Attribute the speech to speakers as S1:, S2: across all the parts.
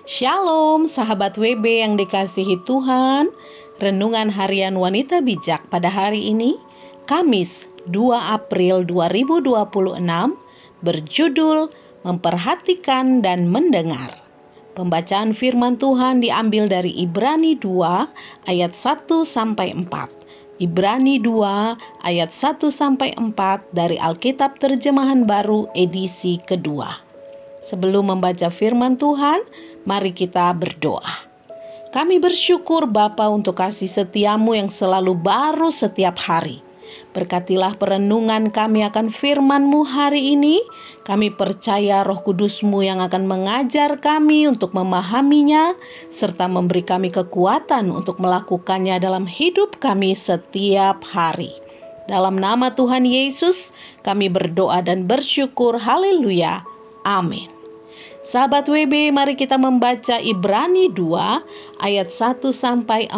S1: Shalom sahabat WB yang dikasihi Tuhan. Renungan harian wanita bijak pada hari ini, Kamis 2 April 2026, berjudul Memperhatikan dan Mendengar. Pembacaan firman Tuhan diambil dari Ibrani 2 ayat 1-4. Ibrani 2 ayat 1-4 dari Alkitab Terjemahan Baru edisi kedua. Sebelum membaca firman Tuhan, mari kita berdoa. Kami bersyukur Bapa untuk kasih setiamu yang selalu baru setiap hari. Berkatilah perenungan kami akan firman-Mu hari ini. Kami percaya Roh Kudus-Mu yang akan mengajar kami untuk memahaminya, serta memberi kami kekuatan untuk melakukannya dalam hidup kami setiap hari. Dalam nama Tuhan Yesus, kami berdoa dan bersyukur. Haleluya. Amin. Sahabat WB, mari kita membaca Ibrani 2 ayat 1-4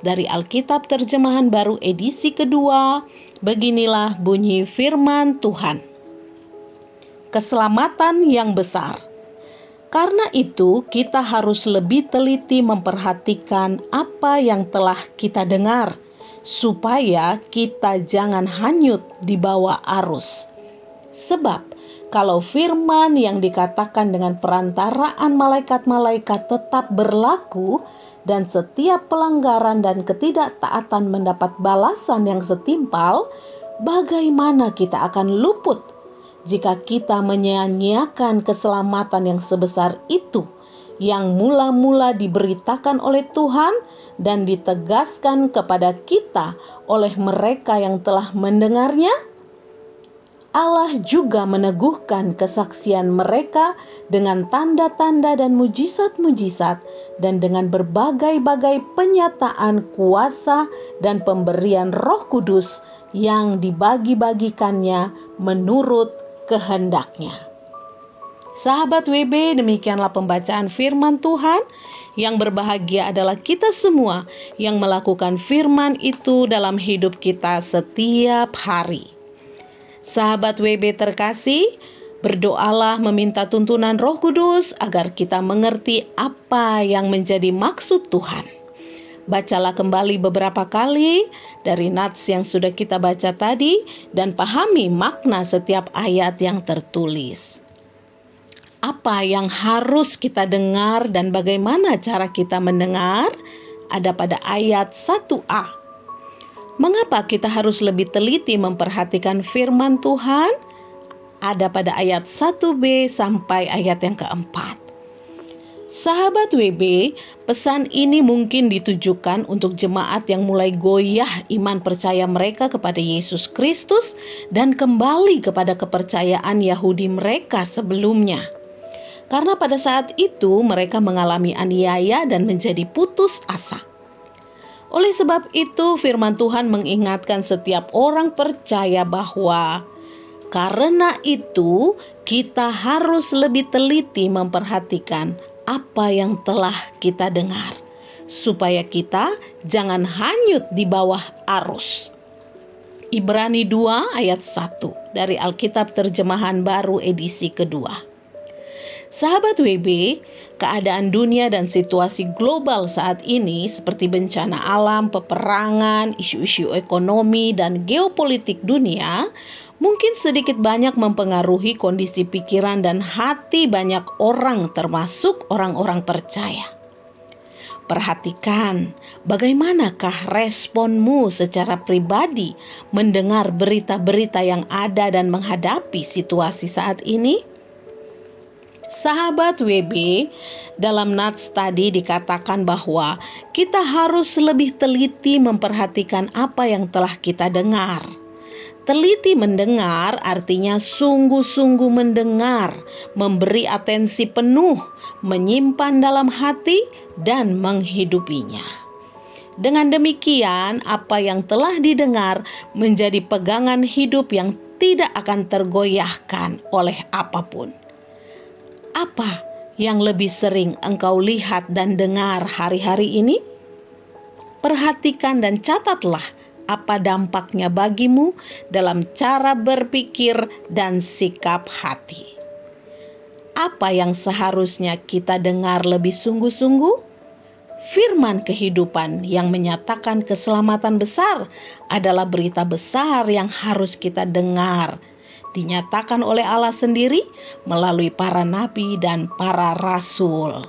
S1: dari Alkitab Terjemahan Baru edisi kedua. Beginilah bunyi firman Tuhan. Keselamatan yang besar. Karena itu kita harus lebih teliti memperhatikan apa yang telah kita dengar, supaya kita jangan hanyut di bawah arus. Sebab kalau firman yang dikatakan dengan perantaraan malaikat-malaikat tetap berlaku, dan setiap pelanggaran dan ketidaktaatan mendapat balasan yang setimpal, bagaimana kita akan luput jika kita menyia-nyiakan keselamatan yang sebesar itu, yang mula-mula diberitakan oleh Tuhan dan ditegaskan kepada kita oleh mereka yang telah mendengarnya? Allah juga meneguhkan kesaksian mereka dengan tanda-tanda dan mujizat-mujizat, dan dengan berbagai-bagai penyataan kuasa dan pemberian Roh Kudus yang dibagi-bagikannya menurut kehendaknya. Sahabat WB, demikianlah pembacaan firman Tuhan. Yang berbahagia adalah kita semua yang melakukan firman itu dalam hidup kita setiap hari. Sahabat WB terkasih, berdoalah meminta tuntunan Roh Kudus agar kita mengerti apa yang menjadi maksud Tuhan. Bacalah kembali beberapa kali dari nats yang sudah kita baca tadi dan pahami makna setiap ayat yang tertulis. Apa yang harus kita dengar dan bagaimana cara kita mendengar ada pada ayat 1a. Mengapa kita harus lebih teliti memperhatikan firman Tuhan? Ada pada ayat 1b sampai ayat yang keempat. Sahabat WB, pesan ini mungkin ditujukan untuk jemaat yang mulai goyah iman percaya mereka kepada Yesus Kristus dan kembali kepada kepercayaan Yahudi mereka sebelumnya. Karena pada saat itu mereka mengalami aniaya dan menjadi putus asa. Oleh sebab itu firman Tuhan mengingatkan setiap orang percaya bahwa karena itu kita harus lebih teliti memperhatikan apa yang telah kita dengar, supaya kita jangan hanyut di bawah arus. Ibrani 2 ayat 1 dari Alkitab Terjemahan Baru edisi kedua. Sahabat WB, keadaan dunia dan situasi global saat ini seperti bencana alam, peperangan, isu-isu ekonomi, dan geopolitik dunia mungkin sedikit banyak mempengaruhi kondisi pikiran dan hati banyak orang termasuk orang-orang percaya. Perhatikan bagaimanakah responmu secara pribadi mendengar berita-berita yang ada dan menghadapi situasi saat ini? Sahabat WB, dalam nats tadi dikatakan bahwa kita harus lebih teliti memperhatikan apa yang telah kita dengar. Teliti mendengar artinya sungguh-sungguh mendengar, memberi atensi penuh, menyimpan dalam hati, dan menghidupinya. Dengan demikian, apa yang telah didengar menjadi pegangan hidup yang tidak akan tergoyahkan oleh apapun. Apa yang lebih sering engkau lihat dan dengar hari-hari ini? Perhatikan dan catatlah apa dampaknya bagimu dalam cara berpikir dan sikap hati. apa yang seharusnya kita dengar lebih sungguh-sungguh? Firman kehidupan yang menyatakan keselamatan besar adalah berita besar yang harus kita dengar. Dinyatakan oleh Allah sendiri melalui para nabi dan para rasul.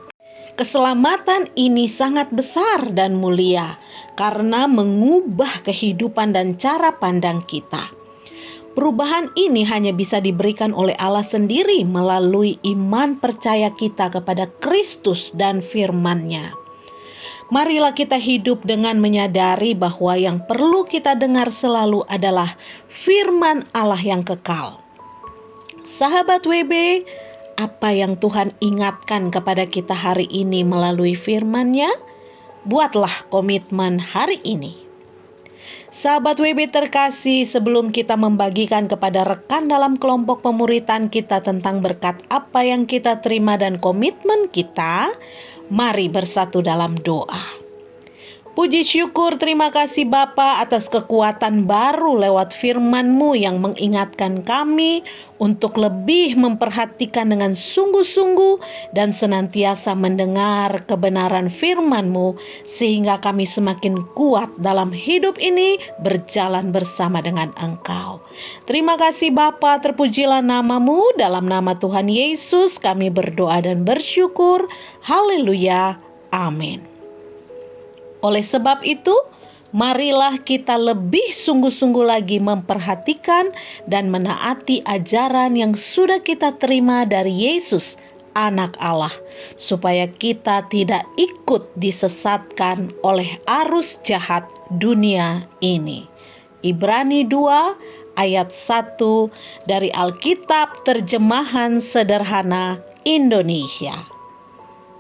S1: Keselamatan ini sangat besar dan mulia karena mengubah kehidupan dan cara pandang kita. Perubahan ini hanya bisa diberikan oleh Allah sendiri melalui iman percaya kita kepada Kristus dan firman-Nya. Marilah kita hidup dengan menyadari bahwa yang perlu kita dengar selalu adalah firman Allah yang kekal. Sahabat WB, apa yang Tuhan ingatkan kepada kita hari ini melalui firman-Nya? Buatlah komitmen hari ini. Sahabat WB terkasih, sebelum kita membagikan kepada rekan dalam kelompok pemuritan kita tentang berkat apa yang kita terima dan komitmen kita, mari bersatu dalam doa. Puji syukur terima kasih Bapa atas kekuatan baru lewat firman-Mu yang mengingatkan kami untuk lebih memperhatikan dengan sungguh-sungguh dan senantiasa mendengar kebenaran firman-Mu sehingga kami semakin kuat dalam hidup ini berjalan bersama dengan Engkau. Terima kasih Bapa, terpujilah nama-Mu, dalam nama Tuhan Yesus kami berdoa dan bersyukur. Haleluya. Amin. Oleh sebab itu, marilah kita lebih sungguh-sungguh lagi memperhatikan dan menaati ajaran yang sudah kita terima dari Yesus, Anak Allah, supaya kita tidak ikut disesatkan oleh arus jahat dunia ini. Ibrani 2 ayat 1 dari Alkitab Terjemahan Sederhana Indonesia.